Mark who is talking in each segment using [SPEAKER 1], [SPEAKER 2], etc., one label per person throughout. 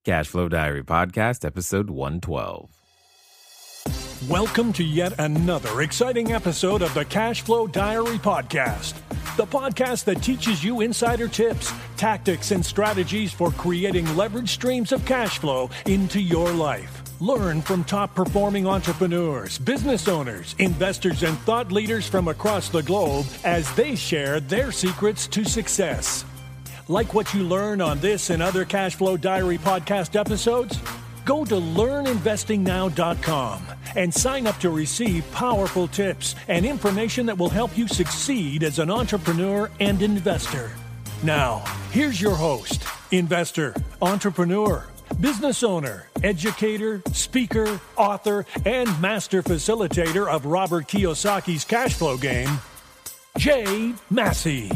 [SPEAKER 1] Cashflow Diary Podcast, episode 112.
[SPEAKER 2] Welcome to yet another exciting episode of the Cashflow Diary Podcast, the podcast that teaches you insider tips, tactics, and strategies for creating leverage streams of cash flow into your life. Learn from top-performing entrepreneurs, business owners, investors, and thought leaders from across the globe as they share their secrets to success. Like what you learn on this and other Cashflow Diary podcast episodes? Go to learninvestingnow.com and sign up to receive powerful tips and information that will help you succeed as an entrepreneur and investor. Now, here's your host, investor, entrepreneur, business owner, educator, speaker, author, and master facilitator of Robert Kiyosaki's cash flow game, Jay Massey.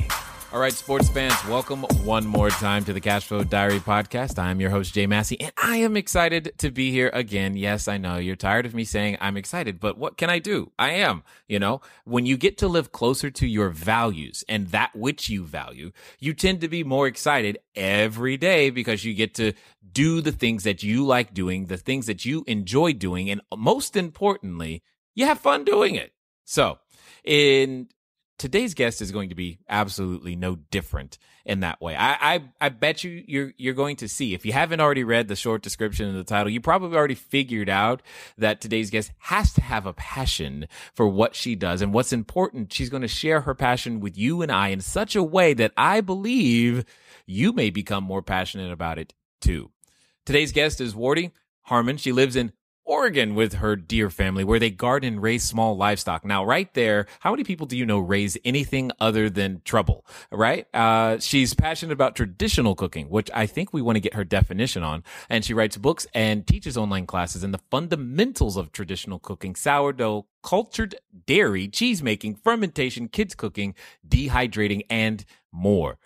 [SPEAKER 1] All right, sports fans, welcome one more time to the Cashflow Diary Podcast. I'm your host, Jay Massey, and I am excited to be here again. Yes, I know you're tired of me saying I'm excited, but what can I do? I am. When you get to live closer to your values and that which you value, you tend to be more excited every day because you get to do the things that you like doing, the things that you enjoy doing, and most importantly, you have fun doing it. So, today's guest is going to be absolutely no different in that way. I bet you're going to see, if you haven't already read the short description of the title, you probably already figured out that today's guest has to have a passion for what she does. And what's important, she's going to share her passion with you and I in such a way that I believe you may become more passionate about it too. Today's guest is Wardee Harmon. She lives in Oregon with her dear family, where they garden and raise small livestock. Now, right there, how many people do you know raise anything other than trouble, right? She's passionate about traditional cooking, which I think we want to get her definition on. And she writes books and teaches online classes in the fundamentals of traditional cooking, sourdough, cultured dairy, cheese making, fermentation, kids cooking, dehydrating, and more.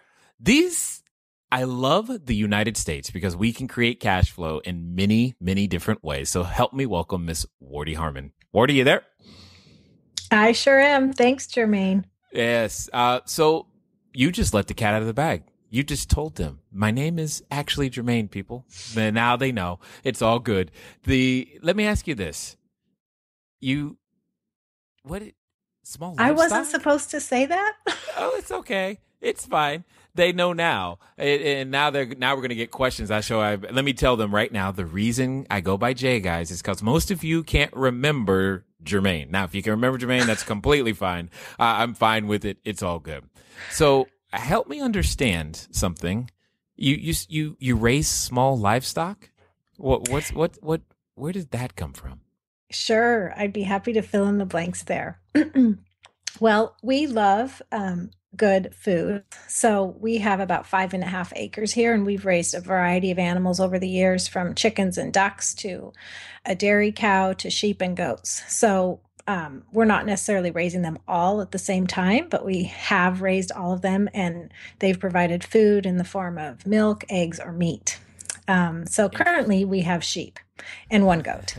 [SPEAKER 1] I love the United States because we can create cash flow in many, many different ways. So help me welcome Miss Wardee Harmon. Wardee, you there?
[SPEAKER 3] I sure am. Thanks, Jermaine.
[SPEAKER 1] Yes. So you just let the cat out of the bag. You just told them, my name is actually Jermaine, people. Now they know. It's all good. Let me ask you this. Small livestock?
[SPEAKER 3] I wasn't supposed to say that?
[SPEAKER 1] Oh, it's okay. It's fine. They know now, and now we're going to get questions. Let me tell them right now. The reason I go by Jay, guys, is because most of you can't remember Jermaine. Now, if you can remember Jermaine, that's completely fine. I'm fine with it. It's all good. So help me understand something. You raise small livestock? Where did that come from?
[SPEAKER 3] Sure, I'd be happy to fill in the blanks there. Well, we love good food. So we have about 5.5 acres here, and we've raised a variety of animals over the years, from chickens and ducks to a dairy cow to sheep and goats. So we're not necessarily raising them all at the same time, but we have raised all of them, and they've provided food in the form of milk, eggs, or meat. So currently we have sheep and one goat.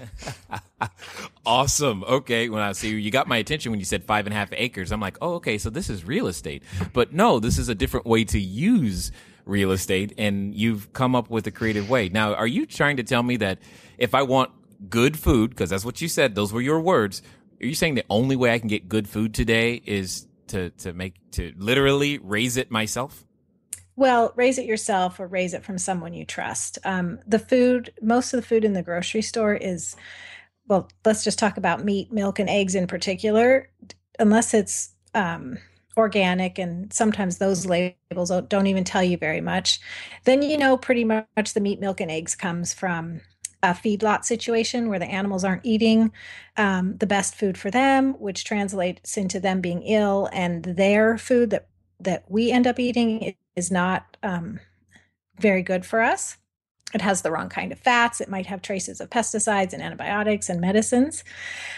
[SPEAKER 1] Awesome. Okay. Well, I see you got my attention when you said 5.5 acres. I'm like, oh, okay. So this is real estate, but no, this is a different way to use real estate, and you've come up with a creative way. Now, are you trying to tell me that if I want good food, because that's what you said, those were your words, are you saying the only way I can get good food today is to literally raise it myself?
[SPEAKER 3] Well, raise it yourself or raise it from someone you trust. Most of the food in the grocery store is, well, let's just talk about meat, milk, and eggs in particular, unless it's organic, and sometimes those labels don't even tell you very much. Then pretty much the meat, milk, and eggs comes from a feedlot situation where the animals aren't eating the best food for them, which translates into them being ill, and their food that we end up eating is not very good for us. It has the wrong kind of fats. It might have traces of pesticides and antibiotics and medicines.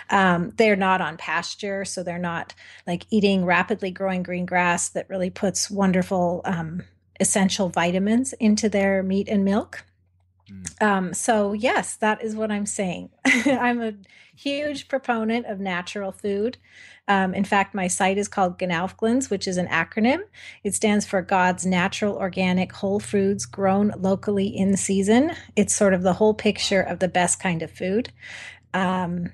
[SPEAKER 3] They're not on pasture, so they're not like eating rapidly growing green grass that really puts wonderful essential vitamins into their meat and milk. So yes, that is what I'm saying. I'm a huge proponent of natural food. In fact, my site is called Gnaufglins, which is an acronym. It stands for God's Natural Organic Whole Foods Grown Locally in Season. It's sort of the whole picture of the best kind of food. Um,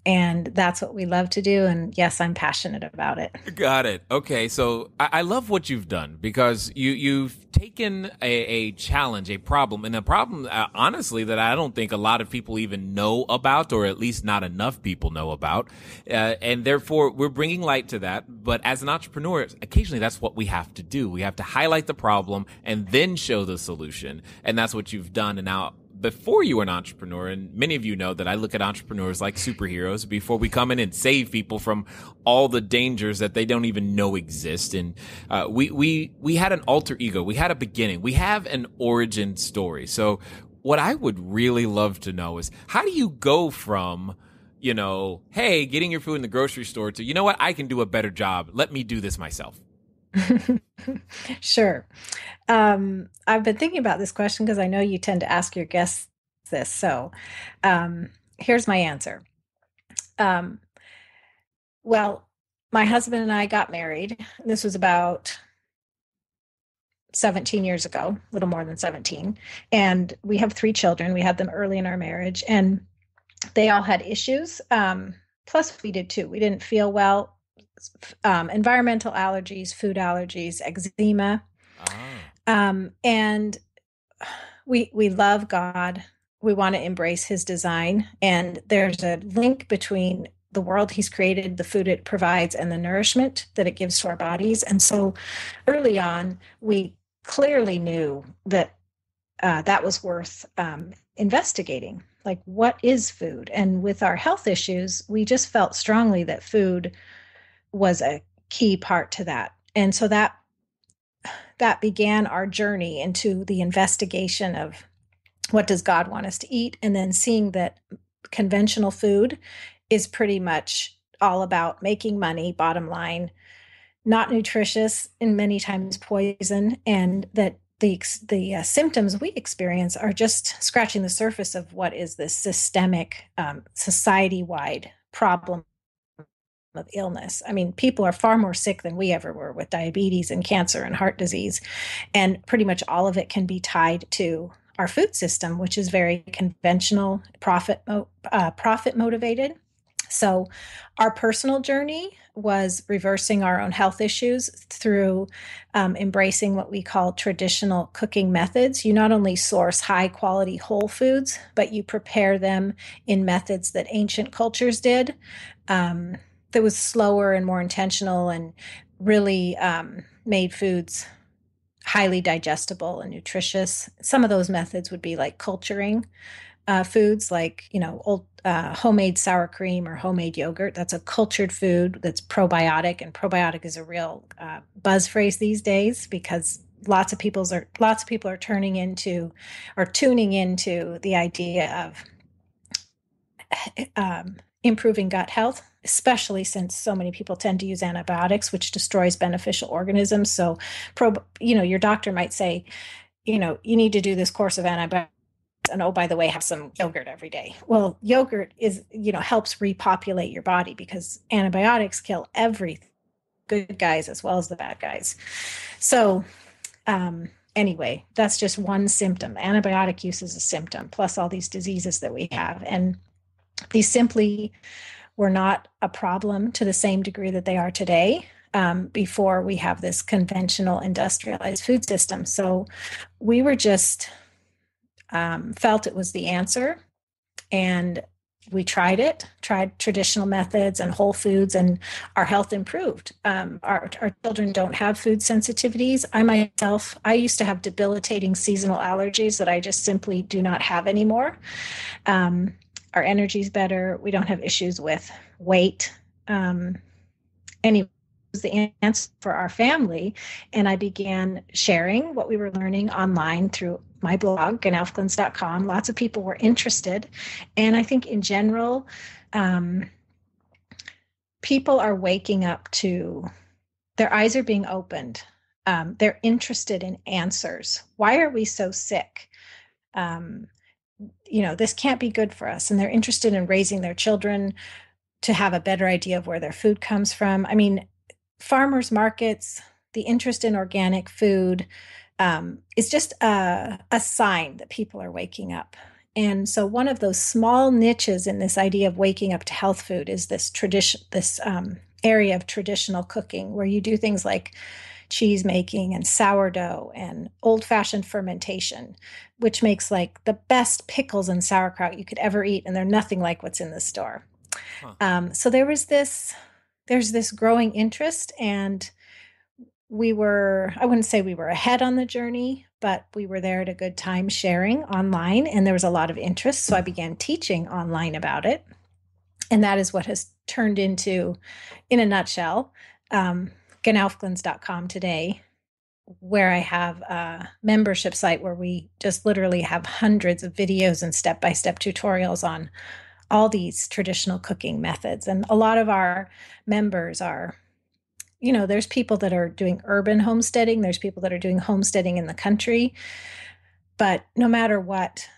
[SPEAKER 3] and that's what we love to do. And yes, I'm passionate about it.
[SPEAKER 1] Got it. Okay, so I love what you've done because you've taken a challenge, a problem, and a problem, honestly, that I don't think a lot of people even know about, or at least not enough people know about, and therefore we're bringing light to that. But as an entrepreneur, occasionally that's what we have to do. We have to highlight the problem and then show the solution, and that's what you've done. And now, before you were an entrepreneur, and many of you know that I look at entrepreneurs like superheroes before we come in and save people from all the dangers that they don't even know exist. And we had an alter ego. We had a beginning. We have an origin story. So what I would really love to know is, how do you go from, hey, getting your food in the grocery store to, you know what, I can do a better job. Let me do this myself.
[SPEAKER 3] Sure. I've been thinking about this question because I know you tend to ask your guests this. So here's my answer. Well, my husband and I got married. This was about 17 years ago, a little more than 17. And we have 3 children. We had them early in our marriage, and they all had issues. Plus, we did too. We didn't feel well. Environmental allergies, food allergies, eczema. And we love God. We want to embrace his design. And there's a link between the world he's created, the food it provides, and the nourishment that it gives to our bodies. And so early on, we clearly knew that that was worth investigating. Like, what is food? And with our health issues, we just felt strongly that food was a key part to that. And so that began our journey into the investigation of what does God want us to eat, and then seeing that conventional food is pretty much all about making money, bottom line, not nutritious, and many times poison, and that the symptoms we experience are just scratching the surface of what is this systemic, society-wide problem of illness. I mean, people are far more sick than we ever were with diabetes and cancer and heart disease. And pretty much all of it can be tied to our food system, which is very conventional, profit motivated. So our personal journey was reversing our own health issues through embracing what we call traditional cooking methods. You not only source high quality whole foods, but you prepare them in methods that ancient cultures did. That was slower and more intentional, and really made foods highly digestible and nutritious. Some of those methods would be like culturing foods, like old homemade sour cream or homemade yogurt. That's a cultured food that's probiotic, and probiotic is a real buzz phrase these days because lots of people are tuning into the idea of improving gut health, especially since so many people tend to use antibiotics, which destroys beneficial organisms. So, your doctor might say, you need to do this course of antibiotics, and oh, by the way, have some yogurt every day. Well, yogurt helps repopulate your body because antibiotics kill everything, good guys as well as the bad guys. So, anyway, that's just one symptom. Antibiotic use is a symptom, plus all these diseases that we have. And these simply were not a problem to the same degree that they are today before we have this conventional industrialized food system. So we were just felt it was the answer. And we tried traditional methods and whole foods, and our health improved. Our children don't have food sensitivities. I used to have debilitating seasonal allergies that I just simply do not have anymore. Our energy's better. We don't have issues with weight. Anyway, it was the answer for our family. And I began sharing what we were learning online through my blog, gnaufglins.com. Lots of people were interested. And I think in general, people are waking up to, their eyes are being opened. They're interested in answers. Why are we so sick? this can't be good for us. And they're interested in raising their children to have a better idea of where their food comes from. I mean, farmers markets, the interest in organic food is just a sign that people are waking up. And so one of those small niches in this idea of waking up to health food is this area of traditional cooking, where you do things like cheese making and sourdough and old-fashioned fermentation, which makes like the best pickles and sauerkraut you could ever eat, and they're nothing like what's in the store. So there's this growing interest, and I wouldn't say we were ahead on the journey, but we were there at a good time sharing online, and there was a lot of interest. So I began teaching online about it. And that is what has turned into, in a nutshell, gnaufglins.com today, where I have a membership site where we just literally have hundreds of videos and step-by-step tutorials on all these traditional cooking methods. And a lot of our members are, there's people that are doing urban homesteading, there's people that are doing homesteading in the country. But no matter what,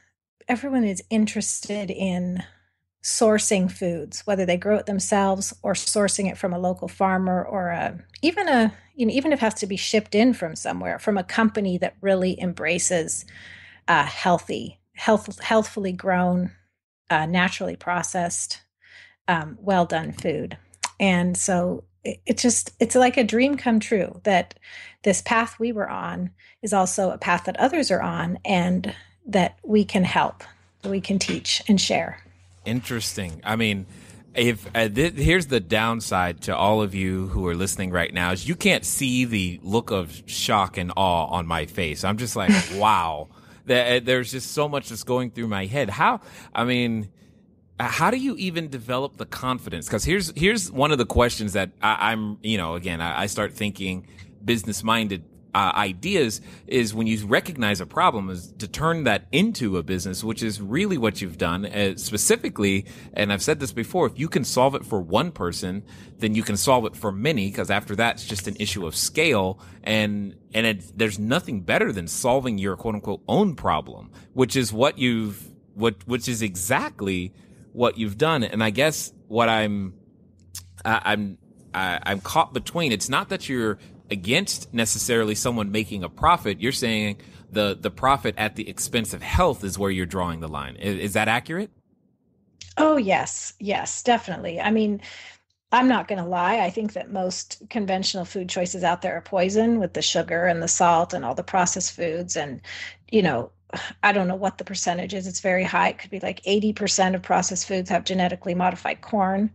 [SPEAKER 3] everyone is interested in sourcing foods, whether they grow it themselves or sourcing it from a local farmer, or even if it has to be shipped in from somewhere, from a company that really embraces healthfully grown, naturally processed, well done food. And so it's like a dream come true that this path we were on is also a path that others are on, and that we can help, that we can teach and share.
[SPEAKER 1] Interesting. I mean, if here's the downside to all of you who are listening right now, is you can't see the look of shock and awe on my face. I'm just like, wow. There's just so much that's going through my head. How do you even develop the confidence? Because here's one of the questions that I start thinking business-minded ideas, is when you recognize a problem, is to turn that into a business, which is really what you've done. Specifically, and I've said this before, if you can solve it for one person, then you can solve it for many, because after that, it's just an issue of scale. And there's nothing better than solving your quote unquote own problem, which is which is exactly what you've done. And I guess what I'm caught between, it's not that you're against necessarily someone making a profit. You're saying the profit at the expense of health is where you're drawing the line. Is that accurate?
[SPEAKER 3] Oh, yes, definitely. I mean, I'm not going to lie. I think that most conventional food choices out there are poison, with the sugar and the salt and all the processed foods. And, I don't know what the percentage is. It's very high. It could be like 80% of processed foods have genetically modified corn.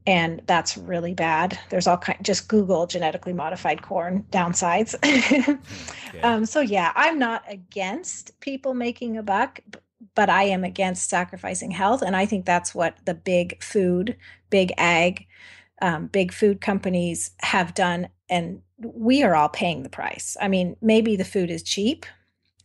[SPEAKER 3] And that's really bad. There's just Google genetically modified corn downsides. Okay. So yeah, I'm not against people making a buck, but I am against sacrificing health. And I think that's what the big ag, big food companies have done. And we are all paying the price. I mean, maybe the food is cheap,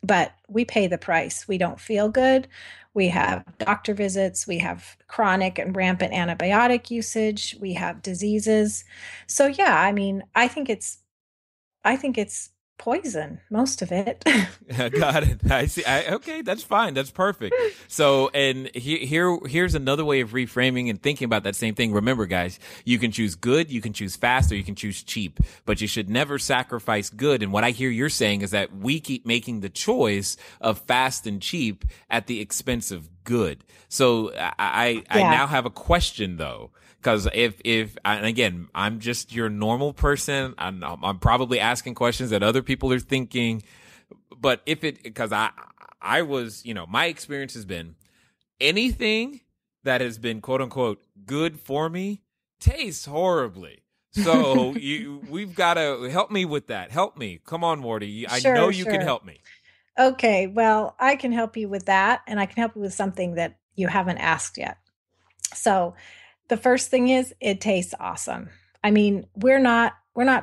[SPEAKER 3] but we pay the price. We don't feel good. We have doctor visits. We have chronic and rampant antibiotic usage. We have diseases. So yeah, I mean, I think it's poison, most of it.
[SPEAKER 1] Got it. I see. Okay, that's fine. That's perfect. So, and here's another way of reframing and thinking about that same thing. Remember, guys, you can choose good, you can choose fast, or you can choose cheap, but you should never sacrifice good. And what I hear you're saying is that we keep making the choice of fast and cheap at the expense of good. So I now have a question though. Because and again, I'm just your normal person. I'm probably asking questions that other people are thinking. But because I was, my experience has been anything that has been quote unquote good for me tastes horribly. So we've got to help me with that. Help me. Come on, Wardee. I know you can help me.
[SPEAKER 3] Okay. Well, I can help you with that. And I can help you with something that you haven't asked yet. So the first thing is it tastes awesome. I mean, we're not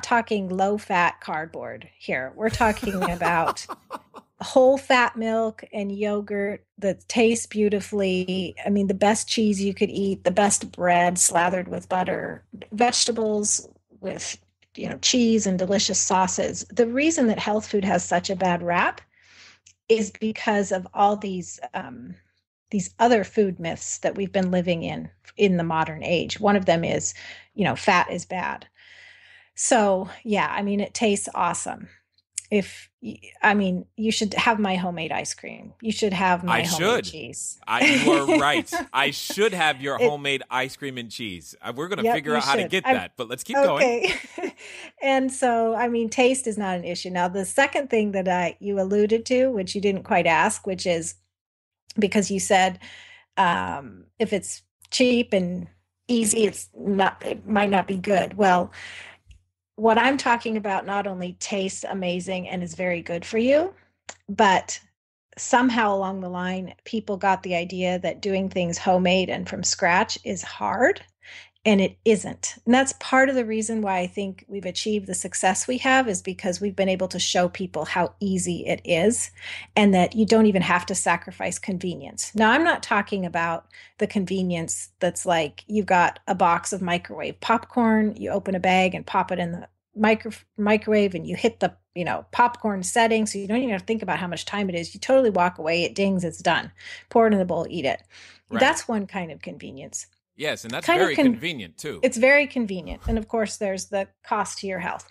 [SPEAKER 3] talking low fat cardboard here. We're talking about whole fat milk and yogurt that tastes beautifully. I mean, the best cheese you could eat, the best bread slathered with butter, vegetables with, cheese and delicious sauces. The reason that health food has such a bad rap is because of all these these other food myths that we've been living in the modern age. One of them is, fat is bad. So, yeah, I mean, it tastes awesome. You should have my homemade ice cream. You should have
[SPEAKER 1] I
[SPEAKER 3] my homemade
[SPEAKER 1] should.
[SPEAKER 3] cheese.
[SPEAKER 1] You are right. I should have your
[SPEAKER 3] It,
[SPEAKER 1] homemade ice cream and cheese. We're going to
[SPEAKER 3] yep,
[SPEAKER 1] figure
[SPEAKER 3] you
[SPEAKER 1] out how to
[SPEAKER 3] should.
[SPEAKER 1] get that, but let's keep going.
[SPEAKER 3] Okay. And so, I mean, taste is not an issue. Now, the second thing that you alluded to, which you didn't quite ask, which is because you said if it's cheap and easy, it might not be good. Well, what I'm talking about not only tastes amazing and is very good for you, but somehow along the line, people got the idea that doing things homemade and from scratch is hard. And it isn't. And that's part of the reason why I think we've achieved the success we have, is because we've been able to show people how easy it is and that you don't even have to sacrifice convenience. Now, I'm not talking about the convenience that's like you've got a box of microwave popcorn, you open a bag and pop it in the microwave and you hit the popcorn setting, so you don't even have to think about how much time it is. You totally walk away, it dings, it's done. Pour it in the bowl, eat it. Right. That's one kind of convenience.
[SPEAKER 1] Yes, and that's very convenient too.
[SPEAKER 3] It's very convenient. And of course, there's the cost to your health.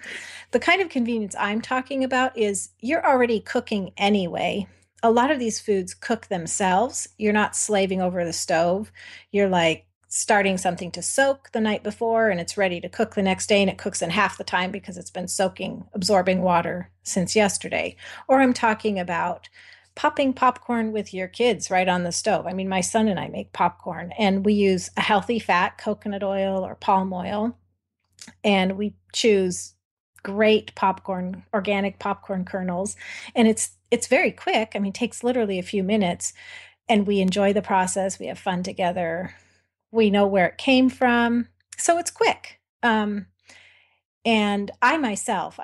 [SPEAKER 3] The kind of convenience I'm talking about is you're already cooking anyway. A lot of these foods cook themselves. You're not slaving over the stove. You're like starting something to soak the night before and it's ready to cook the next day, and it cooks in half the time because it's been absorbing water since yesterday. Or I'm talking about popping popcorn with your kids right on the stove. I mean, my son and I make popcorn and we use a healthy fat, coconut oil or palm oil. And we choose great popcorn, organic popcorn kernels. And it's very quick. I mean, it takes literally a few minutes, and we enjoy the process. We have fun together. We know where it came from. So it's quick. And I myself,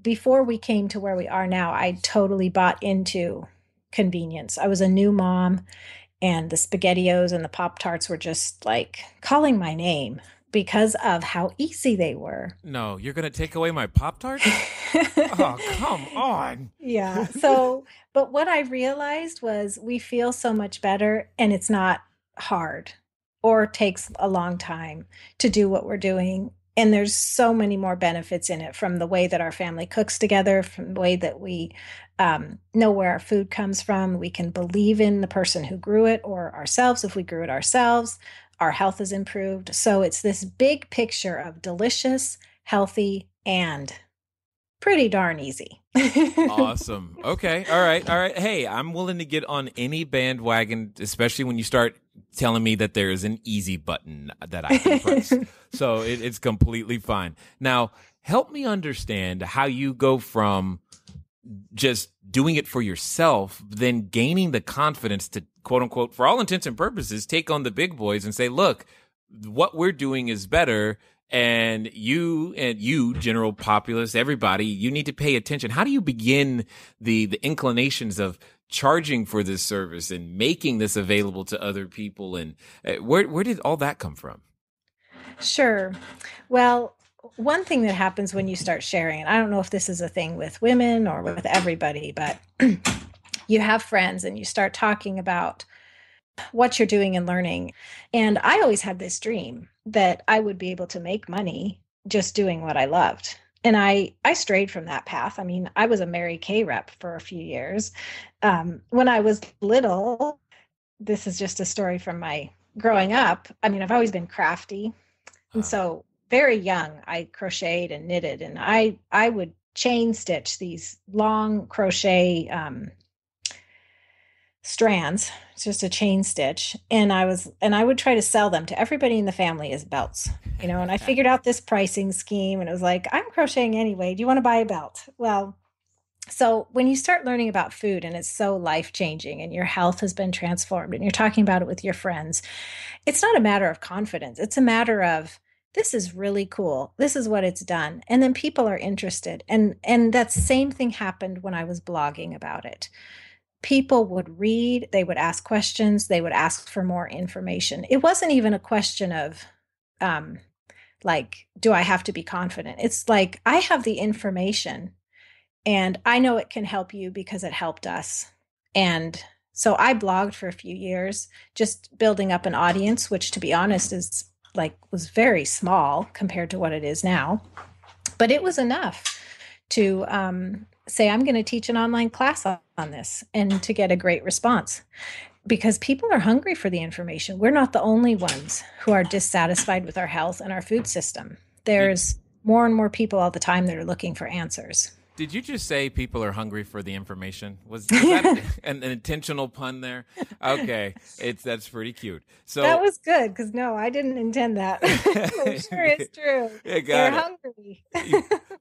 [SPEAKER 3] before we came to where we are now, I totally bought into convenience. I was a new mom, and the SpaghettiOs and the Pop-Tarts were just like calling my name because of how easy they were.
[SPEAKER 1] No, you're going to take away my Pop-Tarts? Oh, come on.
[SPEAKER 3] Yeah. So, but what I realized was we feel so much better, and it's not hard or takes a long time to do what we're doing. And there's so many more benefits in it, from the way that our family cooks together, from the way that we know where our food comes from. We can believe in the person who grew it, or ourselves if we grew it ourselves. Our health is improved. So it's this big picture of delicious, healthy, and pretty darn easy.
[SPEAKER 1] Awesome. Okay. All right. Hey, I'm willing to get on any bandwagon, especially when you start telling me that there is an easy button that I can press. So it's completely fine. Now, help me understand how you go from just doing it for yourself, then gaining the confidence to, quote unquote, for all intents and purposes, take on the big boys and say, look, what we're doing is better. And you, general populace, everybody, you need to pay attention. How do you begin the inclinations of charging for this service and making this available to other people? And where did all that come from?
[SPEAKER 3] Sure. Well, one thing that happens when you start sharing, and I don't know if this is a thing with women or with everybody, but you have friends and you start talking about what you're doing and learning. And I always had this dream that I would be able to make money just doing what I loved. And I strayed from that path. I mean, I was a Mary Kay rep for a few years. When I was little, this is just a story from my growing up. I mean, I've always been crafty. And so very young, I crocheted and knitted, and I would chain stitch these long crochet strands. It's just a chain stitch. And I would try to sell them to everybody in the family as belts, and I figured out this pricing scheme, and it was like, I'm crocheting anyway. Do you want to buy a belt? Well, so when you start learning about food and it's so life-changing and your health has been transformed and you're talking about it with your friends, it's not a matter of confidence. It's a matter of, this is really cool. This is what it's done. And then people are interested. And that same thing happened when I was blogging about it. People would read, they would ask questions, they would ask for more information. It wasn't even a question of like, do I have to be confident? It's like, I have the information and I know it can help you because it helped us. And So I blogged for a few years, just building up an audience, which to be honest was very small compared to what it is now. But it was enough to say, I'm going to teach an online class on this, and to get a great response, because people are hungry for the information. We're not the only ones who are dissatisfied with our health and our food system. There's more and more people all the time that are looking for answers.
[SPEAKER 1] Did you just say people are hungry for the information? Was that an intentional pun there? Okay, that's pretty cute. So
[SPEAKER 3] that was good, because no, I didn't intend that. I'm sure it's true. They're hungry.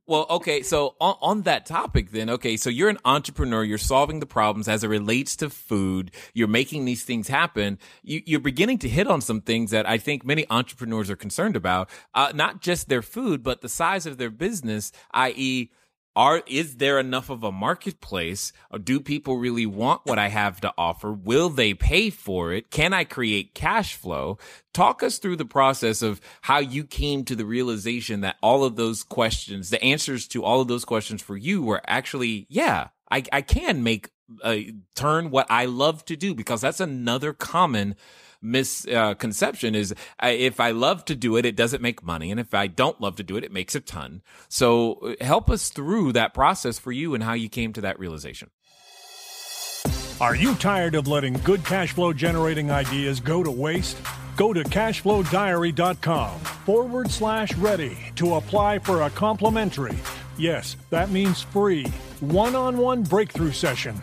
[SPEAKER 1] Well, okay, so on that topic then, okay, so you're an entrepreneur, you're solving the problems as it relates to food, you're making these things happen. You're beginning to hit on some things that I think many entrepreneurs are concerned about, not just their food, but the size of their business, i.e., is there enough of a marketplace? Or do people really want what I have to offer? Will they pay for it? Can I create cash flow? Talk us through the process of how you came to the realization that all of those questions, the answers to all of those questions for you were actually, I can turn what I love to do, because that's another common misconception is if I love to do it, it doesn't make money. And if I don't love to do it, it makes a ton. So help us through that process for you and how you came to that realization.
[SPEAKER 2] Are you tired of letting good cash flow generating ideas go to waste? Go to cashflowdiary.com/ready to apply for a complimentary, yes, that means free, one-on-one breakthrough session.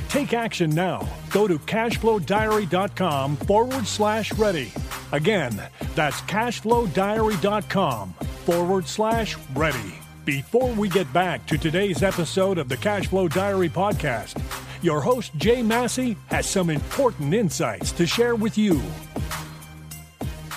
[SPEAKER 2] Take action now. Go to cashflowdiary.com/ready. Again, that's cashflowdiary.com/ready. Before we get back to today's episode of the Cashflow Diary podcast, your host, Jay Massey, has some important insights to share with you.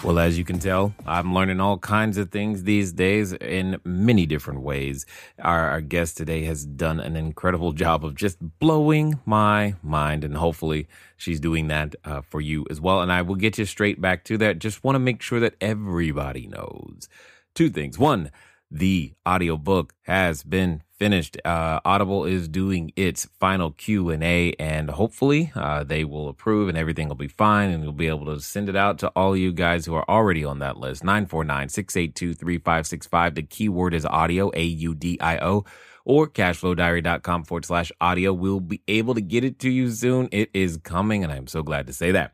[SPEAKER 1] Well, as you can tell, I'm learning all kinds of things these days in many different ways. Our guest today has done an incredible job of just blowing my mind, and hopefully she's doing that for you as well. And I will get you straight back to that. Just want to make sure that everybody knows two things. One, the audiobook has been finished. Audible is doing its final Q&A, and hopefully they will approve and everything will be fine, and you'll be able to send it out to all you guys who are already on that list. 949-682-3565. The keyword is audio, AUDIO, or cashflowdiary.com/audio. We'll be able to get it to you soon. It is coming, and I'm so glad to say that.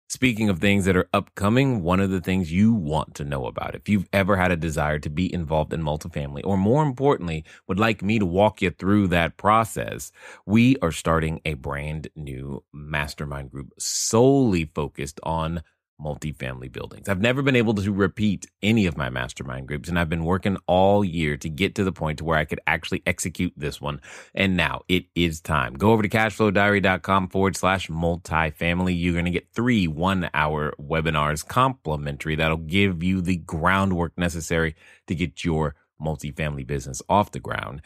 [SPEAKER 1] Speaking of things that are upcoming, one of the things you want to know about, if you've ever had a desire to be involved in multifamily, or more importantly, would like me to walk you through that process, we are starting a brand new mastermind group solely focused on multifamily buildings. I've never been able to repeat any of my mastermind groups, and I've been working all year to get to the point to where I could actually execute this one. And now it is time. Go over to cashflowdiary.com/multifamily. You're going to get 3 1-hour webinars complimentary that'll give you the groundwork necessary to get your multifamily business off the ground.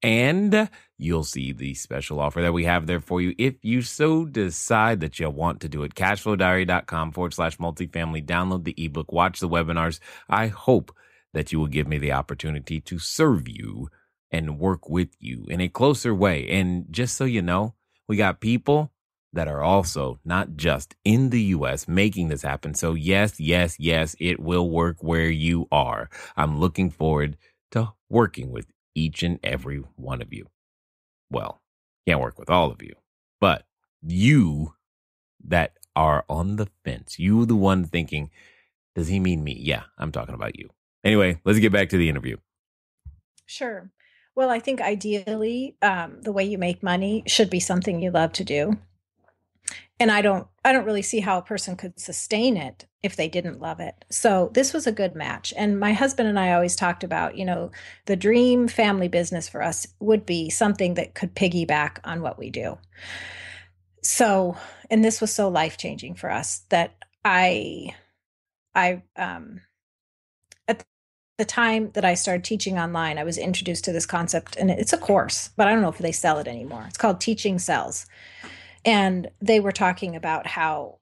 [SPEAKER 1] And you'll see the special offer that we have there for you if you so decide that you want to do it. Cashflowdiary.com/multifamily. Download the ebook, watch the webinars. I hope that you will give me the opportunity to serve you and work with you in a closer way. And just so you know, we got people that are also not just in the U.S. making this happen. So yes, it will work where you are. I'm looking forward to working with each and every one of you. Well, can't work with all of you, but you that are on the fence, you the one thinking, does he mean me? Yeah, I'm talking about you. Anyway, let's get back to the interview.
[SPEAKER 3] Sure. Well, I think ideally, the way you make money should be something you love to do. And I don't really see how a person could sustain it if they didn't love it. So this was a good match. And my husband and I always talked about, the dream family business for us would be something that could piggyback on what we do. So, and this was so life-changing for us that at the time that I started teaching online, I was introduced to this concept, and it's a course, but I don't know if they sell it anymore. It's called Teaching Sells. And they were talking about how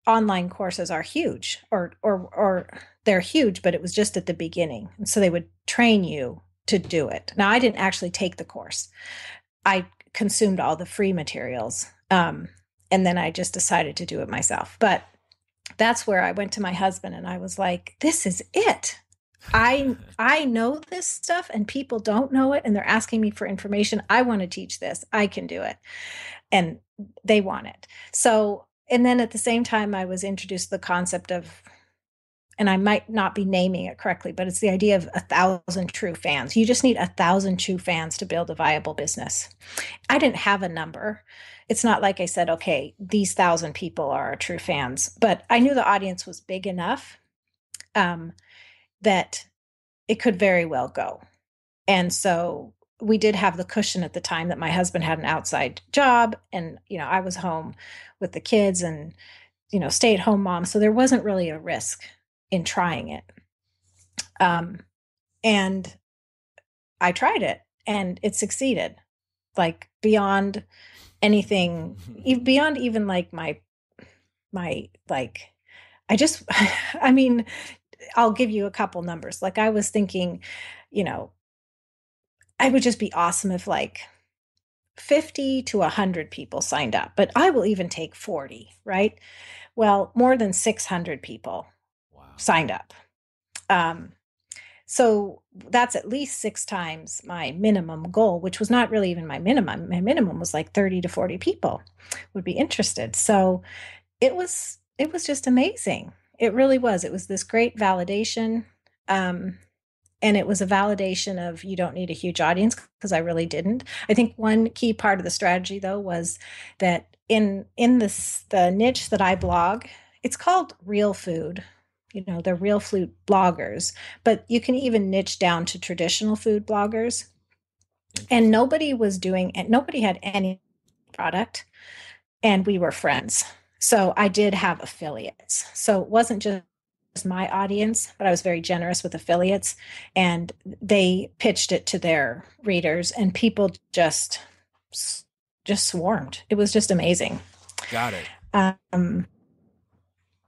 [SPEAKER 3] online courses are huge, or they're huge, but it was just at the beginning. And so they would train you to do it. Now, I didn't actually take the course. I consumed all the free materials. Um, and then I just decided to do it myself. But that's where I went to my husband and I was like, this is it. I know this stuff and people don't know it and they're asking me for information. I want to teach this. I can do it. And they want it. So, and then at the same time, I was introduced to the concept of, and I might not be naming it correctly, but it's the idea of 1,000 true fans. You just need 1,000 true fans to build a viable business. I didn't have a number. It's not like I said, okay, these 1,000 people are true fans, but I knew the audience was big enough that it could very well go. And so we did have the cushion at the time that my husband had an outside job and, I was home with the kids and, stay at home mom. So there wasn't really a risk in trying it. And I tried it and it succeeded, like beyond anything, beyond even like my, like, I just, I mean, I'll give you a couple numbers. Like I was thinking, I would just be awesome if like 50 to 100 people signed up, but I will even take 40, right? Well, more than 600 people signed up. So that's at least 6 times my minimum goal, which was not really even my minimum. My minimum was like 30 to 40 people would be interested. So it was just amazing. It really was. It was this great validation. And it was a validation of you don't need a huge audience because I really didn't. I think one key part of the strategy though was that in the niche that I blog, it's called real food. They're real food bloggers, but you can even niche down to traditional food bloggers. And nobody was doing it. Nobody had any product and we were friends. So I did have affiliates. So it wasn't just my audience, but I was very generous with affiliates and they pitched it to their readers and people just swarmed. It was just amazing.
[SPEAKER 1] Got it.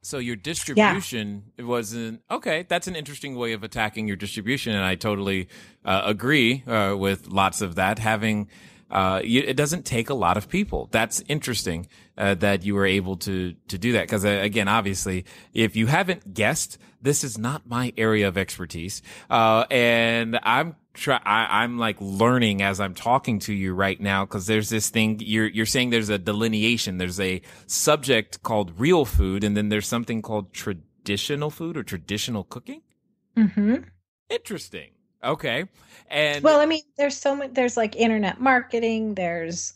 [SPEAKER 1] So your distribution wasn't okay. That's an interesting way of attacking your distribution, and I totally agree with lots of that. Having it doesn't take a lot of people. That's interesting that you were able to do that because again, obviously, if you haven't guessed, this is not my area of expertise, and I'm like learning as I'm talking to you right now because there's this thing you're saying there's a delineation. There's a subject called real food, and then there's something called traditional food or traditional cooking.
[SPEAKER 3] Mm-hmm.
[SPEAKER 1] Interesting. Okay. And
[SPEAKER 3] well, I mean, there's so much. There's like internet marketing. There's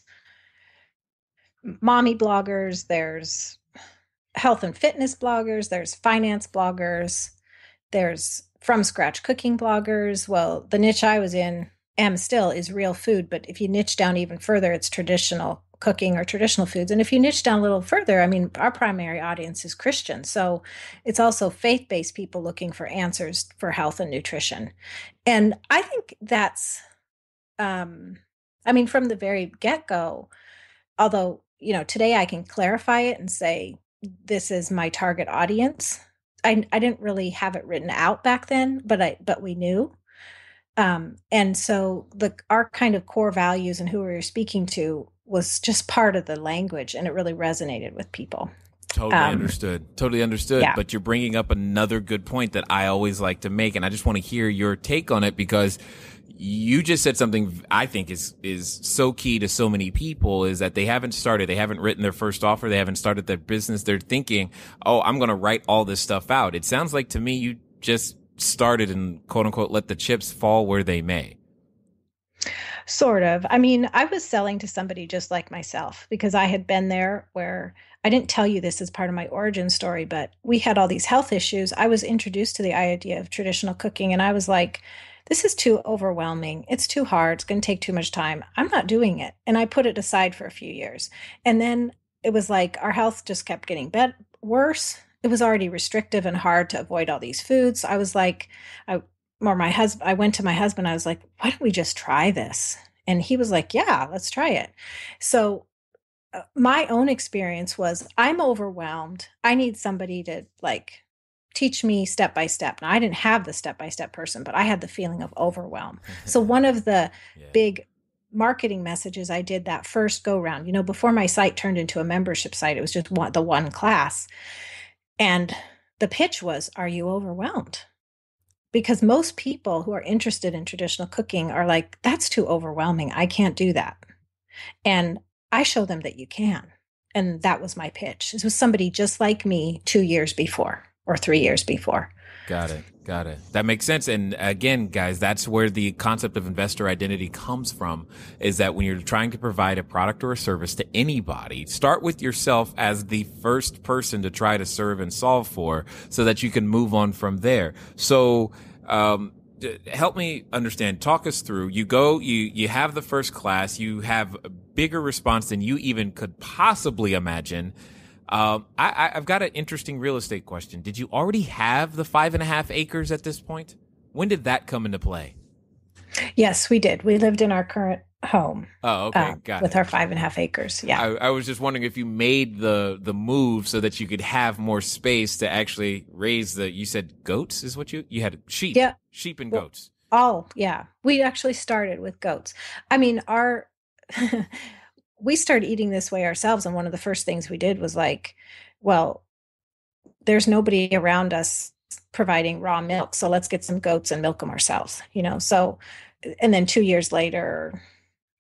[SPEAKER 3] mommy bloggers. There's health and fitness bloggers. There's finance bloggers. There's from scratch cooking bloggers. Well, the niche I was in, am still, is real food. But if you niche down even further, it's traditional cooking or traditional foods. And if you niche down a little further, I mean, our primary audience is Christian. So it's also faith-based people looking for answers for health and nutrition. And I think that's, I mean, from the very get-go, although, today I can clarify it and say, this is my target audience. I didn't really have it written out back then, but we knew. And so our kind of core values and who we were speaking to was just part of the language, and it really resonated with people.
[SPEAKER 1] Totally understood.
[SPEAKER 3] Yeah.
[SPEAKER 1] But you're bringing up another good point that I always like to make, and I just want to hear your take on it because you just said something I think is so key to so many people is that they haven't written their first offer, they haven't started their business. They're thinking, oh, I'm going to write all this stuff out. It sounds like to me you just started and quote unquote let the chips fall where they may.
[SPEAKER 3] Sort of. I mean, I was selling to somebody just like myself because I had been there where I didn't tell you this as part of my origin story, but we had all these health issues. I was introduced to the idea of traditional cooking and I was like, this is too overwhelming. It's too hard. It's going to take too much time. I'm not doing it. And I put it aside for a few years. And then it was like our health just kept getting worse. It was already restrictive and hard to avoid all these foods. I was like, I went to my husband. I was like, why don't we just try this? And he was like, yeah, let's try it. So my own experience was I'm overwhelmed. I need somebody to like teach me step by step. Now I didn't have the step by step person, but I had the feeling of overwhelm. So one of the big marketing messages I did that first go round. Before my site turned into a membership site, it was just the one class. And the pitch was, are you overwhelmed? Because most people who are interested in traditional cooking are like, that's too overwhelming. I can't do that. And I show them that you can. And that was my pitch. This was somebody just like me 2 years before or 3 years before.
[SPEAKER 1] Got it. Got it. That makes sense. And again, guys, that's where the concept of investor identity comes from, is that when you're trying to provide a product or a service to anybody, start with yourself as the first person to try to serve and solve for, so that you can move on from there. So, help me understand, talk us through, you have the first class, you have a bigger response than you even could possibly imagine. I've got an interesting real estate question. Did you already have the 5.5 acres at this point? When did that come into play?
[SPEAKER 3] Yes, we did. We lived in our current home.
[SPEAKER 1] Oh, okay. Got
[SPEAKER 3] with
[SPEAKER 1] it.
[SPEAKER 3] our 5.5 acres. Yeah.
[SPEAKER 1] I was just wondering if you made the move so that you could have more space to actually raise you said goats is what you had sheep.
[SPEAKER 3] Yeah.
[SPEAKER 1] Sheep and goats.
[SPEAKER 3] Yeah. We actually started with goats. I mean, we started eating this way ourselves. And one of the first things we did was like, well, there's nobody around us providing raw milk. So let's get some goats and milk them ourselves, So, and then 2 years later,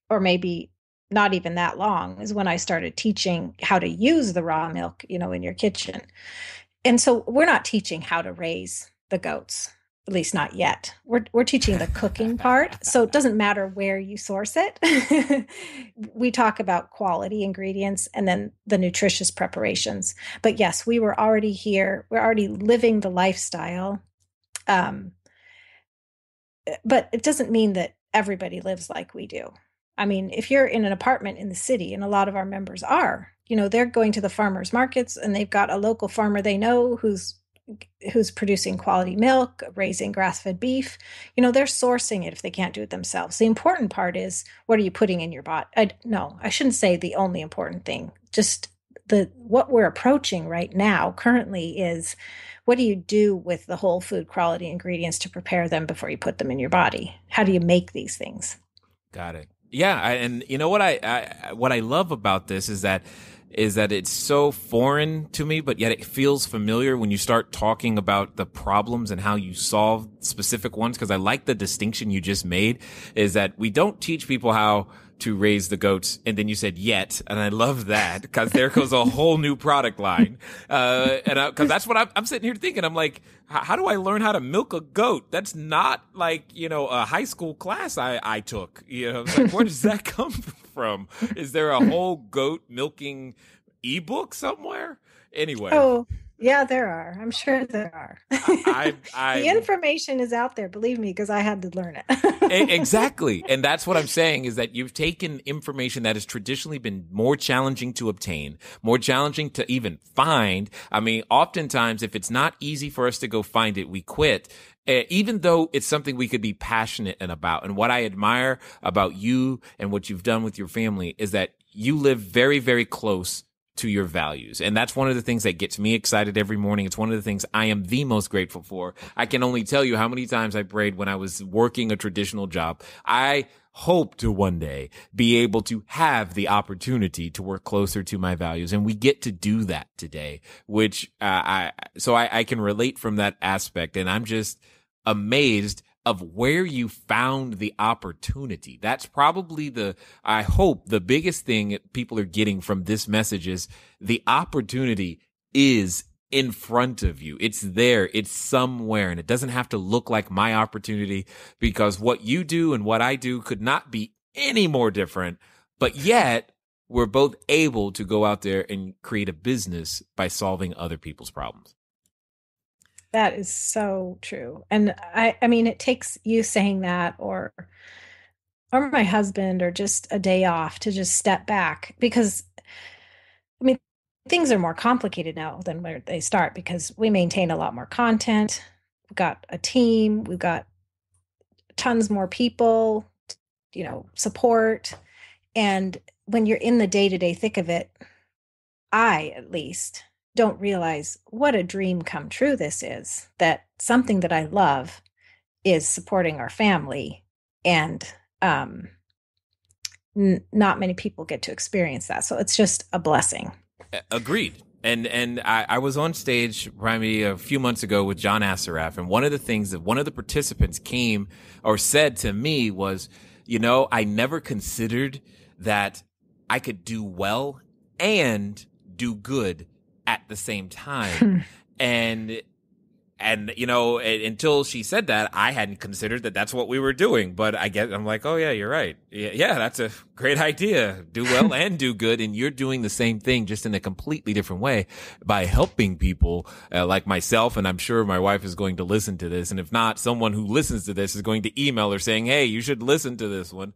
[SPEAKER 3] or maybe not even that long, is when I started teaching how to use the raw milk, in your kitchen. And so we're not teaching how to raise the goats, at least not yet. We're teaching the cooking part. So it doesn't matter where you source it. We talk about quality ingredients and then the nutritious preparations. But yes, we were already here. We're already living the lifestyle. But it doesn't mean that everybody lives like we do. I mean, if you're in an apartment in the city, and a lot of our members are, they're going to the farmers markets and they've got a local farmer they know who's producing quality milk, raising grass-fed beef. They're sourcing it if they can't do it themselves. The important part is, what are you putting in your body? I shouldn't say the only important thing. Just what we're approaching right now currently is, what do you do with the whole food quality ingredients to prepare them before you put them in your body? How do you make these things?
[SPEAKER 1] Got it. Yeah, and you know what I love about this is that it's so foreign to me, but yet it feels familiar when you start talking about the problems and how you solve specific ones. Because I like the distinction you just made, is that we don't teach people how to raise the goats, and then you said yet, and I love that, because there goes a whole new product line. Because that's what I'm sitting here thinking. I'm like, how do I learn how to milk a goat? That's not like, a high school class I took. It's like, where does that come from? Is there a whole goat milking ebook somewhere? Anyway.
[SPEAKER 3] Oh, yeah, there are. I'm sure there are. The information is out there, believe me, because I had to learn it.
[SPEAKER 1] Exactly. And that's what I'm saying, is that you've taken information that has traditionally been more challenging to obtain, more challenging to even find. I mean, oftentimes, if it's not easy for us to go find it, we quit. Even though it's something we could be passionate about. And what I admire about you and what you've done with your family is that you live very, very close to your values. And that's one of the things that gets me excited every morning. It's one of the things I am the most grateful for. I can only tell you how many times I prayed when I was working a traditional job. I hope to one day be able to have the opportunity to work closer to my values. And we get to do that today, which I can relate from that aspect. And I'm just amazed of where you found the opportunity. That's probably I hope the biggest thing people are getting from this message is the opportunity is in front of you. It's there. It's somewhere. And it doesn't have to look like my opportunity, because what you do and what I do could not be any more different. But yet we're both able to go out there and create a business by solving other people's problems.
[SPEAKER 3] That is so true. And I mean, it takes you saying that, or my husband, or just a day off to just step back, because I mean, things are more complicated now than where they start, because we maintain a lot more content. We've got a team, we've got tons more people, support. And when you're in the day-to-day thick of it, I, at least, don't realize what a dream come true this is, that something that I love is supporting our family. And not many people get to experience that. So it's just a blessing.
[SPEAKER 1] Agreed. And I was on stage probably a few months ago with John Assaraf, and one of the things that one of the participants came or said to me was, I never considered that I could do well and do good at the same time. And until she said that, I hadn't considered that that's what we were doing. But I'm like, oh yeah, you're right. Yeah, that's a great idea. Do well and do good. And you're doing the same thing, just in a completely different way, by helping people like myself. And I'm sure my wife is going to listen to this. And if not, someone who listens to this is going to email her saying, hey, you should listen to this one.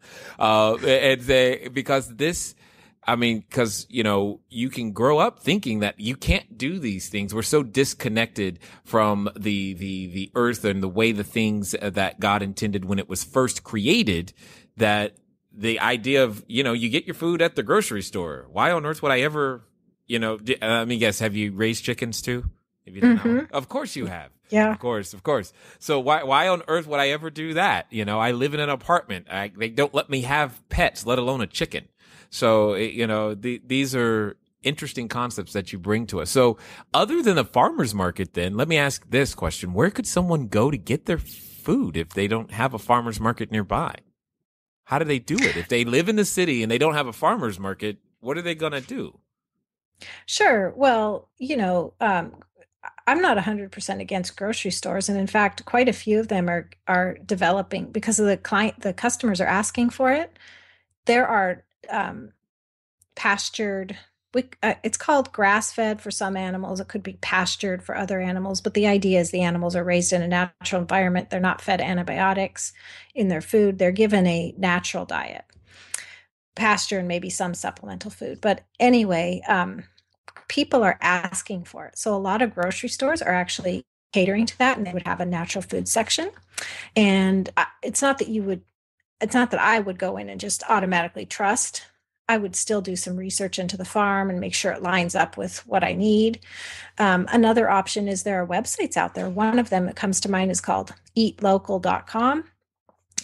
[SPEAKER 1] Because you can grow up thinking that you can't do these things. We're so disconnected from the earth and the way the things that God intended when it was first created, that the idea of, you get your food at the grocery store. Why on earth would I ever, have you raised chickens too? If you don't know, of course you have.
[SPEAKER 3] Yeah.
[SPEAKER 1] Of course. So why on earth would I ever do that? I live in an apartment. They don't let me have pets, let alone a chicken. So, these are interesting concepts that you bring to us. So other than the farmer's market, then let me ask this question. Where could someone go to get their food if they don't have a farmer's market nearby? How do they do it? If they live in the city and they don't have a farmer's market, what are they going to do?
[SPEAKER 3] Sure. Well, I'm not 100% against grocery stores. And in fact, quite a few of them are developing because of the customers are asking for it. There are pastured, it's called grass-fed for some animals. It could be pastured for other animals. But the idea is the animals are raised in a natural environment. They're not fed antibiotics in their food. They're given a natural diet, pasture, and maybe some supplemental food. But anyway, people are asking for it. So a lot of grocery stores are actually catering to that, and they would have a natural food section. And it's not that I would go in and just automatically trust. I would still do some research into the farm and make sure it lines up with what I need. Another option is there are websites out there. One of them that comes to mind is called eatlocal.com.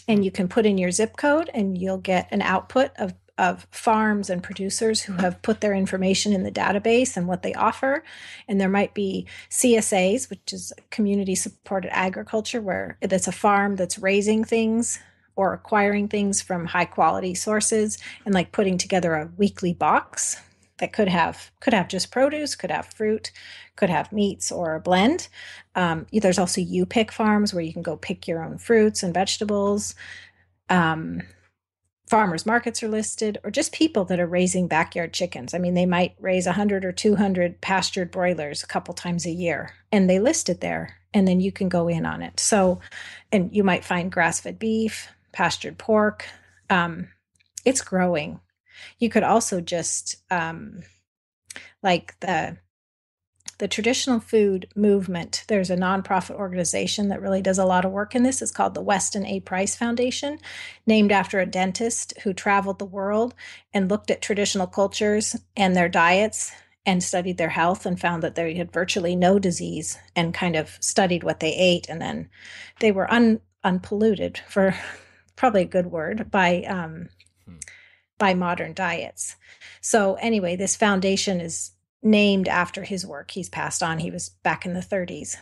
[SPEAKER 3] And you can put in your zip code and you'll get an output of farms and producers who have put their information in the database and what they offer. And there might be CSAs, which is community supported agriculture, where it's a farm that's raising things or acquiring things from high quality sources and like putting together a weekly box that could have just produce, could have fruit, could have meats, or a blend. There's also you pick farms where you can go pick your own fruits and vegetables. Farmers markets are listed, or just people that are raising backyard chickens. I mean, they might raise 100 or 200 pastured broilers a couple times a year, and they list it there, and then you can go in on it. So, and you might find grass-fed beef, pastured pork. It's growing. You could also just, like the traditional food movement, there's a nonprofit organization that really does a lot of work in this. It's called the Weston A. Price Foundation, named after a dentist who traveled the world and looked at traditional cultures and their diets and studied their health and found that they had virtually no disease, and kind of studied what they ate. And then they were unpolluted, for probably a good word, by modern diets. So anyway, this foundation is named after his work. He's passed on. He was back in the 30s.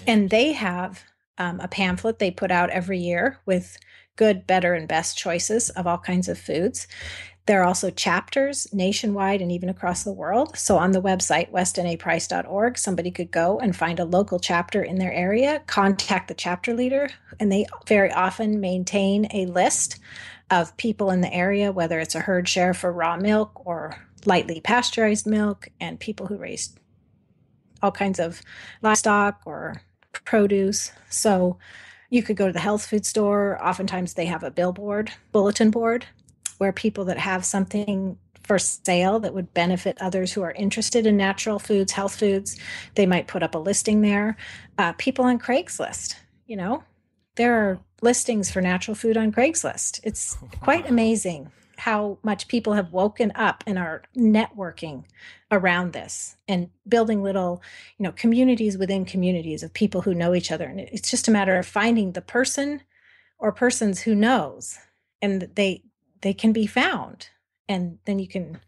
[SPEAKER 3] And they have a pamphlet they put out every year with good, better, and best choices of all kinds of foods. There are also chapters nationwide and even across the world. So on the website, westonaprice.org, somebody could go and find a local chapter in their area, contact the chapter leader, and they very often maintain a list of people in the area, whether it's a herd share for raw milk or lightly pasteurized milk, and people who raise all kinds of livestock or produce. So you could go to the health food store. Oftentimes they have a bulletin board, where people that have something for sale that would benefit others who are interested in natural foods, health foods, they might put up a listing there. People on Craigslist, there are listings for natural food on Craigslist. It's quite amazing how much people have woken up and are networking around this and building little, communities within communities of people who know each other. And it's just a matter of finding the person or persons who knows, and they can be found. And then you can,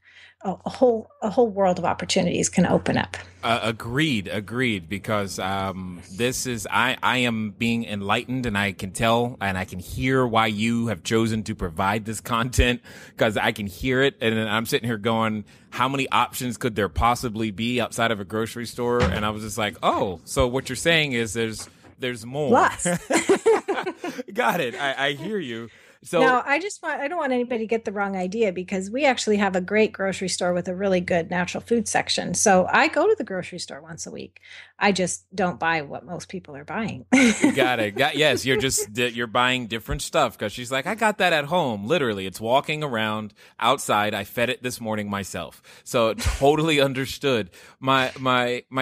[SPEAKER 3] a whole world of opportunities can open up.
[SPEAKER 1] Agreed. Because this is I am being enlightened, and I can tell and I can hear why you have chosen to provide this content, because I can hear it, and I'm sitting here going, how many options could there possibly be outside of a grocery store? And I was just like, oh, so what you're saying is there's more.
[SPEAKER 3] Lots.
[SPEAKER 1] Got it. I hear you. So
[SPEAKER 3] now, I don't want anybody to get the wrong idea, because we actually have a great grocery store with a really good natural food section. So I go to the grocery store once a week. I just don't buy what most people are buying.
[SPEAKER 1] Got it. Yes, you're buying different stuff, because she's like, I got that at home. Literally, it's walking around outside. I fed it this morning myself. So totally understood. My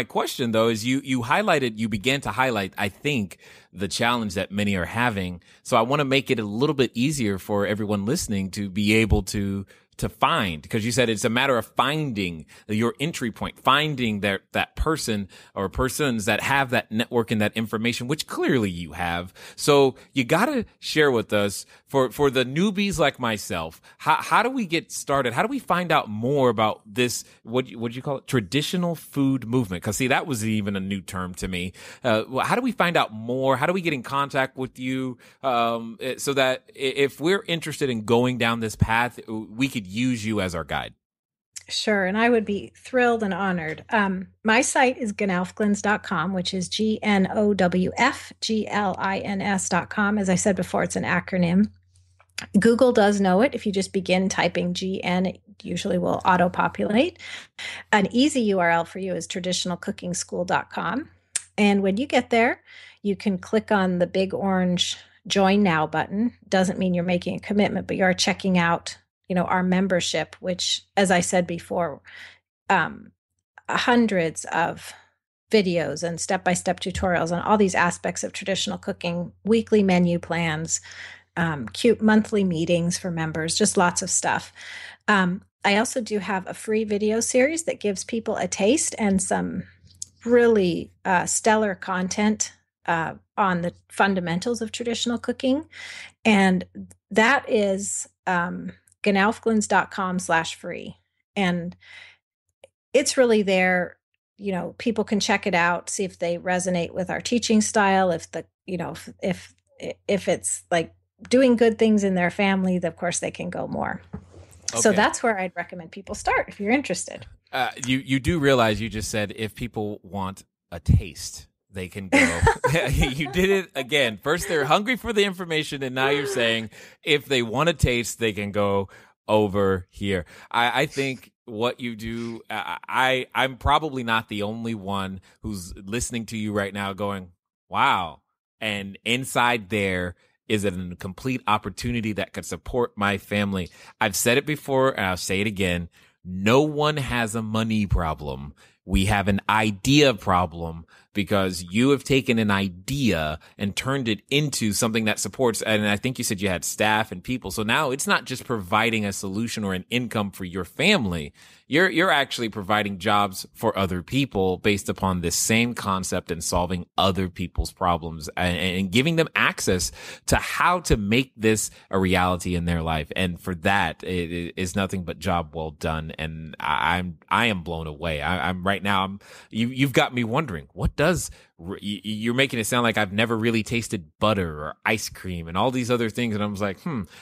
[SPEAKER 1] question though is you began to highlight, I think, the challenge that many are having. So I want to make it a little bit easier for everyone listening to be able to find, because you said it's a matter of finding your entry point, finding that person or persons that have that network and that information, which clearly you have. So you got to share with us, for the newbies like myself, how do we get started? How do we find out more about this, what you call it, traditional food movement? Because see, that was even a new term to me. How do we find out more? How do we get in contact with you, so that if we're interested in going down this path, we could use you as our guide?
[SPEAKER 3] Sure. And I would be thrilled and honored. My site is gnowfglins.com, which is GNOWFGLINS.com. As I said before, it's an acronym. Google does know it. If you just begin typing GN, it usually will auto-populate. An easy URL for you is traditionalcookingschool.com. And when you get there, you can click on the big orange Join Now button. Doesn't mean you're making a commitment, but you're checking out, our membership, which, as I said before, hundreds of videos and step-by-step tutorials on all these aspects of traditional cooking, weekly menu plans, cute monthly meetings for members, just lots of stuff. I also do have a free video series that gives people a taste and some really stellar content on the fundamentals of traditional cooking. And that is gnowfglins.com/free. And it's really there. People can check it out, see if they resonate with our teaching style, if it's like doing good things in their family, of course they can go more. Okay. So that's where I'd recommend people start if you're interested.
[SPEAKER 1] You do realize you just said if people want a taste, they can go. You did it again. First, they're hungry for the information, and now you're saying if they want a taste, they can go over here. I think what you do, I'm probably not the only one who's listening to you right now going, wow. And inside there is a complete opportunity that could support my family. I've said it before, and I'll say it again. No one has a money problem. We have an idea problem, because you have taken an idea and turned it into something that supports. And I think you said you had staff and people. So now it's not just providing a solution or an income for your family. You're actually providing jobs for other people based upon this same concept and solving other people's problems and giving them access to how to make this a reality in their life. And for that, it is nothing but job well done. And I am blown away. I'm right now. You've got me wondering, what does, you're making it sound like I've never really tasted butter or ice cream and all these other things. And I was like,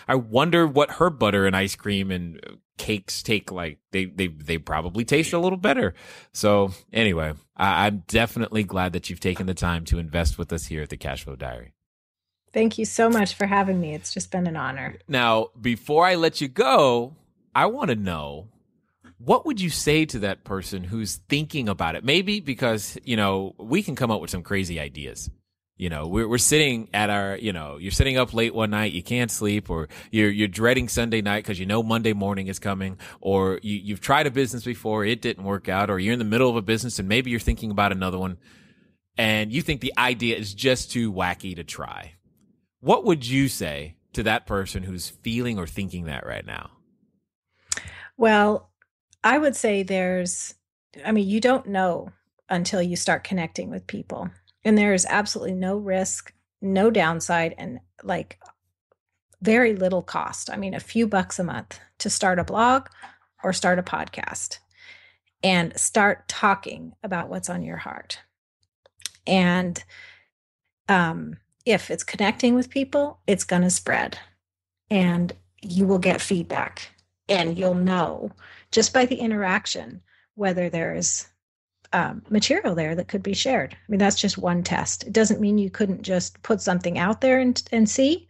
[SPEAKER 1] I wonder what her butter and ice cream and cakes take like. They probably taste a little better. So anyway, I'm definitely glad that you've taken the time to invest with us here at the Cashflow Diary.
[SPEAKER 3] Thank you so much for having me. It's just been an honor.
[SPEAKER 1] Now, before I let you go, I want to know, what would you say to that person who's thinking about it? Maybe because, we can come up with some crazy ideas. We're sitting at our, you're sitting up late one night, you can't sleep, or you're dreading Sunday night because Monday morning is coming, or you've tried a business before, it didn't work out, or you're in the middle of a business and maybe you're thinking about another one and you think the idea is just too wacky to try. What would you say to that person who's feeling or thinking that right now?
[SPEAKER 3] Well, I would say you don't know until you start connecting with people. And there is absolutely no risk, no downside, and like very little cost. I mean, a few bucks a month to start a blog or start a podcast and start talking about what's on your heart. And if it's connecting with people, it's going to spread and you will get feedback, and you'll know just by the interaction whether there is material there that could be shared. I mean, that's just one test. It doesn't mean you couldn't just put something out there and see.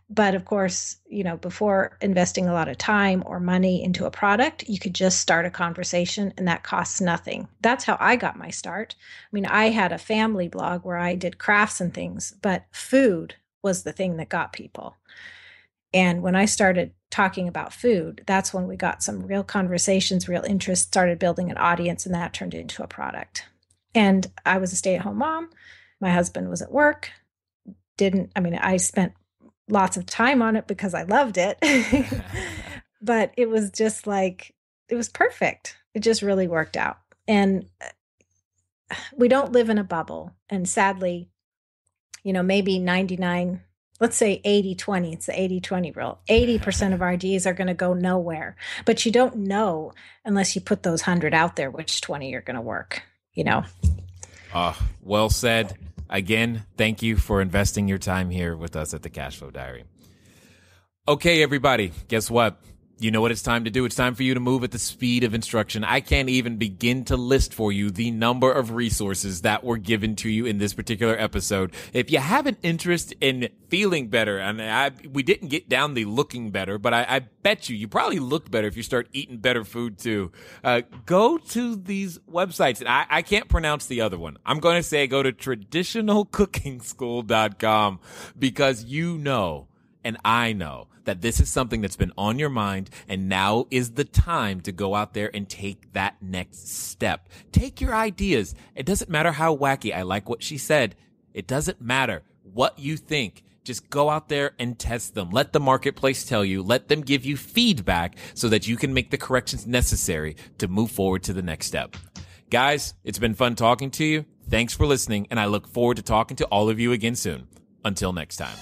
[SPEAKER 3] But of course, before investing a lot of time or money into a product, you could just start a conversation, and that costs nothing. That's how I got my start. I mean, I had a family blog where I did crafts and things, but food was the thing that got people. And when I started talking about food, that's when we got some real conversations, real interest, started building an audience, and that turned into a product. And I was a stay-at-home mom. My husband was at work. I spent lots of time on it because I loved it. But it was just it was perfect. It just really worked out. And we don't live in a bubble. And sadly, maybe 99, let's say 80-20, it's the 80-20 rule. 80% of our ideas are going to go nowhere, but you don't know unless you put those 100 out there, which 20 are going to work,
[SPEAKER 1] Well said. Again, thank you for investing your time here with us at the Cashflow Diary. Okay, everybody, guess what? You know what it's time to do. It's time for you to move at the speed of instruction. I can't even begin to list for you the number of resources that were given to you in this particular episode. If you have an interest in feeling better, and we didn't get down the looking better, but I bet you probably look better if you start eating better food too. Go to these websites. And I can't pronounce the other one. I'm going to say go to traditionalcookingschool.com, because and I know that this is something that's been on your mind, and now is the time to go out there and take that next step. Take your ideas. It doesn't matter how wacky. I like what she said. It doesn't matter what you think. Just go out there and test them. Let the marketplace tell you. Let them give you feedback so that you can make the corrections necessary to move forward to the next step. Guys, it's been fun talking to you. Thanks for listening, and I look forward to talking to all of you again soon. Until next time.